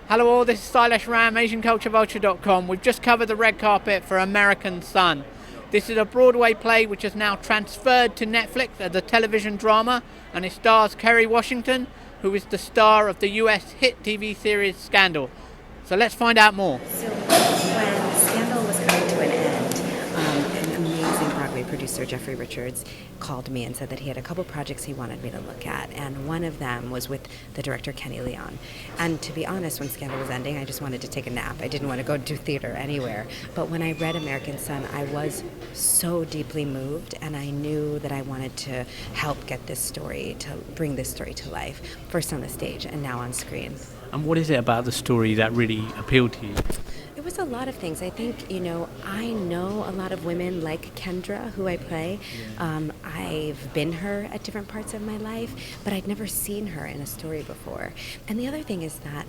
Hello all, this is Silas Ram, AsianCultureVulture.com. We've just covered the red carpet for American Son. This is a Broadway play which is now transferred to Netflix as a television drama, and it stars Kerry Washington, who is the star of the US hit TV series Scandal. So let's find out more. So when Scandal was coming to an end, an amazing Broadway producer, Jeffrey Richards, called me and said that he had a couple projects he wanted me to look at, and one of them was with the director Kenny Leon. And to be honest, when Scandal was ending, I just wanted to take a nap. I didn't want to go do theater anywhere. But when I read American Son, I was so deeply moved, and I knew that I wanted to help get this story, to bring this story to life, first on the stage and now on screen. And what is it about the story that really appealed to you? It was a lot of things. I think, I know a lot of women like Kendra, who I play. I've been her at different parts of my life, but I'd never seen her in a story before. And the other thing is that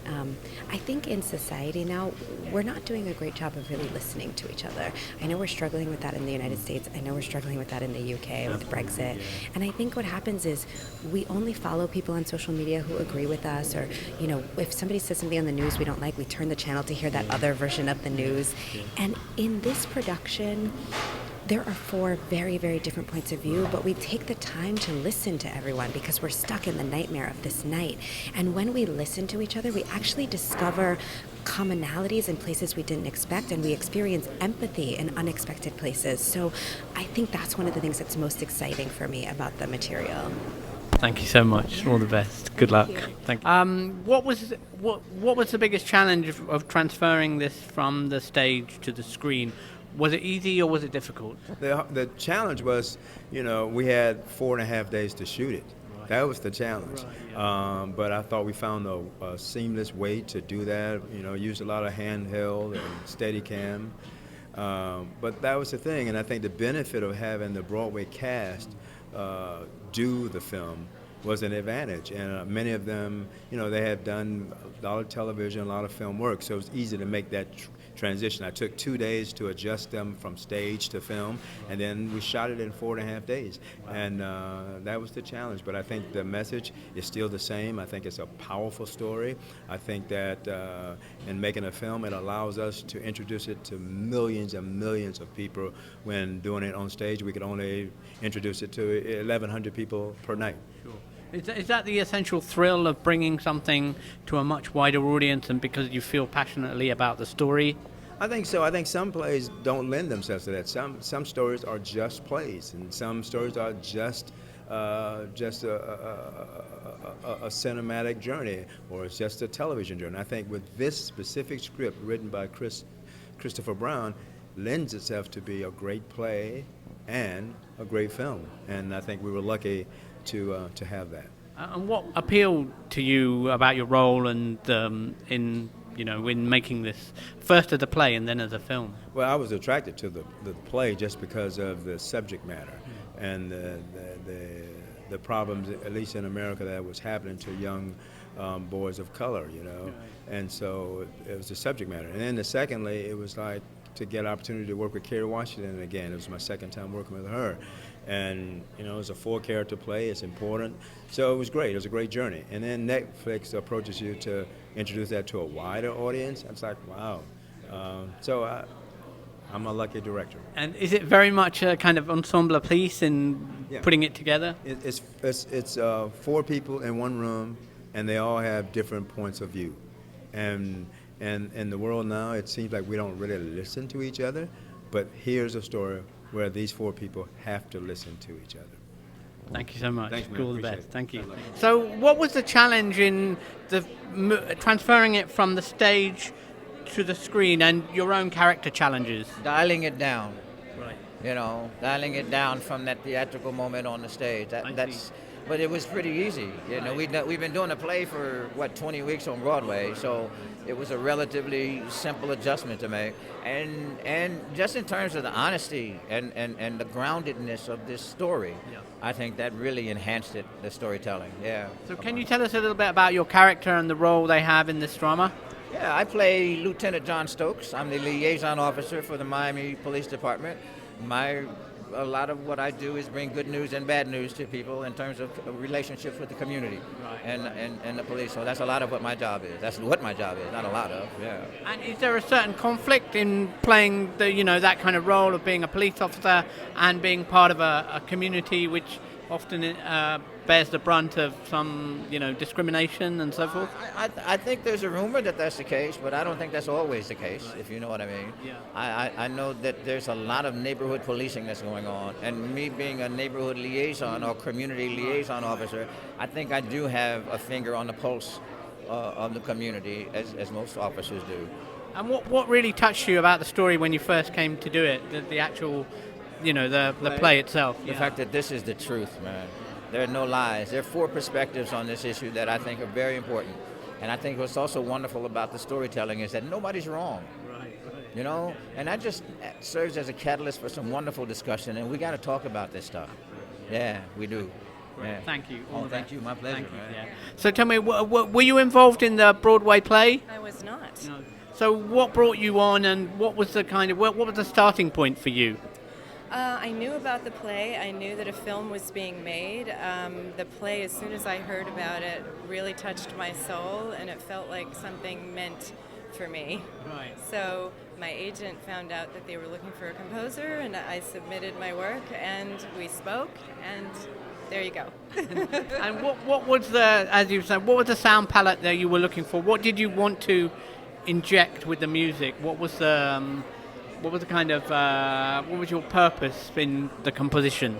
I think in society now, we're not doing a great job of really listening to each other. I know we're struggling with that in the United States. I know we're struggling with that in the UK with Brexit. And I think what happens is we only follow people on social media who agree with us, or, if somebody says something on the news we don't like, we turn the channel to hear that other version of the news. And in this production, there are four very, very different points of view, but we take the time to listen to everyone because we're stuck in the nightmare of this night. And when we listen to each other, we actually discover commonalities in places we didn't expect, and we experience empathy in unexpected places. So I think that's one of the things that's most exciting for me about the material. Thank you so much. All the best. Good luck. Thank you. What was the biggest challenge of transferring this from the stage to the screen? Was it easy or was it difficult? The challenge was, we had 4.5 days to shoot it. Right. That was the challenge. Right, yeah. But I thought we found a seamless way to do that. Used a lot of handheld and Steadicam. But that was the thing, and I think the benefit of having the Broadway cast do the film was an advantage, and many of them, they had done a lot of television, a lot of film work, so it was easy to make that transition. I took 2 days to adjust them from stage to film, and then we shot it in 4.5 days, and that was the challenge. But I think the message is still the same. I think it's a powerful story. I think that in making a film, it allows us to introduce it to millions and millions of people. When doing it on stage, we could only introduce it to 1,100 people per night. Sure. Is that the essential thrill of bringing something to a much wider audience, and because you feel passionately about the story? I think so. I think some plays don't lend themselves to that. Some stories are just plays, and some stories are just a cinematic journey, or it's just a television journey. I think with this specific script written by Christopher Brown, lends itself to be a great play and a great film. And I think we were lucky to have that. And what appealed to you about your role and in making this first as a play and then as a film? Well, I was attracted to the play just because of the subject matter and the problems, at least in America, that was happening to young boys of color, And so it was the subject matter. And then secondly, it was like to get an opportunity to work with Kerry Washington again. It was my second time working with her. And, it was a 4-character play. It's important. So it was great. It was a great journey. And then Netflix approaches you to introduce that to a wider audience. I was like, wow. So I'm a lucky director. And is it very much a kind of ensemble piece in putting it together? It's 4 people in one room, and they all have different points of view. And in the world now, it seems like we don't really listen to each other. But here's a story where these 4 people have to listen to each other. Thank you so much. Thanks, man. All the Appreciate best. it. Thank you. So what was the challenge in transferring it from the stage to the screen, and your own character challenges? Dialing it down. Right. Dialing it down from that theatrical moment on the stage. But it was pretty easy. We've been doing a play for 20 weeks on Broadway, so it was a relatively simple adjustment to make. And just in terms of the honesty and the groundedness of this story, I think that really enhanced the storytelling. Yeah. So can you tell us a little bit about your character and the role they have in this drama? Yeah, I play Lieutenant John Stokes. I'm the liaison officer for the Miami Police Department. My a lot of what I do is bring good news and bad news to people in terms of relationships with the community and the police. So that's a lot of what my job is. That's what my job is, not a lot of, yeah. And is there a certain conflict in playing that kind of role of being a police officer and being part of a community which often bears the brunt of some, discrimination and so forth? I think there's a rumor that that's the case, but I don't think that's always the case, if you know what I mean. Yeah. I know that there's a lot of neighborhood policing that's going on, and me being a neighborhood liaison or community liaison officer, I think I do have a finger on the pulse of the community, as most officers do. And what really touched you about the story when you first came to do it, the actual, the play itself? The fact that this is the truth, man. There are no lies. There are 4 perspectives on this issue that I think are very important. And I think what's also wonderful about the storytelling is that nobody's wrong. Right. And that just serves as a catalyst for some wonderful discussion, and we got to talk about this stuff. Yeah, we do. Yeah. Thank you. Thank you. My pleasure. Thank you. Man. Yeah. So tell me, were you involved in the Broadway play? I was not. No. So what brought you on, and what was the what was the starting point for you? I knew about the play. I knew that a film was being made. The play, as soon as I heard about it, really touched my soul, and it felt like something meant for me. Right. So my agent found out that they were looking for a composer, and I submitted my work, and we spoke, and there you go. And what was as you said, what was the sound palette that you were looking for? What did you want to inject with the music? What was the kind of what was your purpose in the composition?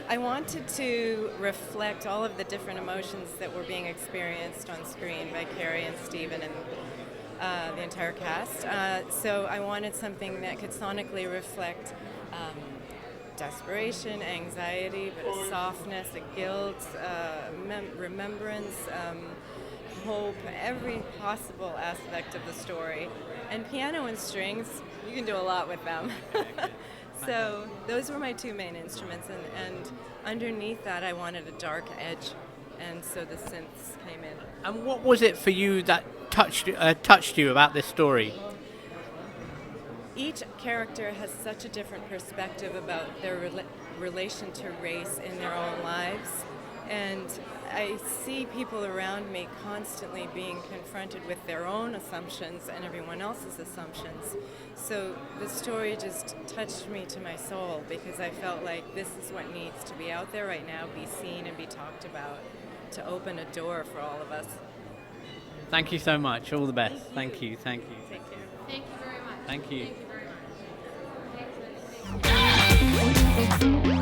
I wanted to reflect all of the different emotions that were being experienced on screen by Kerry and Stephen and the entire cast. So I wanted something that could sonically reflect desperation, anxiety, but a softness, a guilt, remembrance, hope, every possible aspect of the story. And piano and strings, you can do a lot with them. So those were my 2 main instruments, and underneath that I wanted a dark edge, and so the synths came in. And what was it for you that touched you about this story? Each character has such a different perspective about their relation to race in their own lives, and I see people around me constantly being confronted with their own assumptions and everyone else's assumptions. So the story just touched me to my soul, because I felt like this is what needs to be out there right now, be seen and be talked about, to open a door for all of us. Thank you so much. All the best. Thank you. Thank you. Take care. Thank you very much. Thank you. Thank you very much.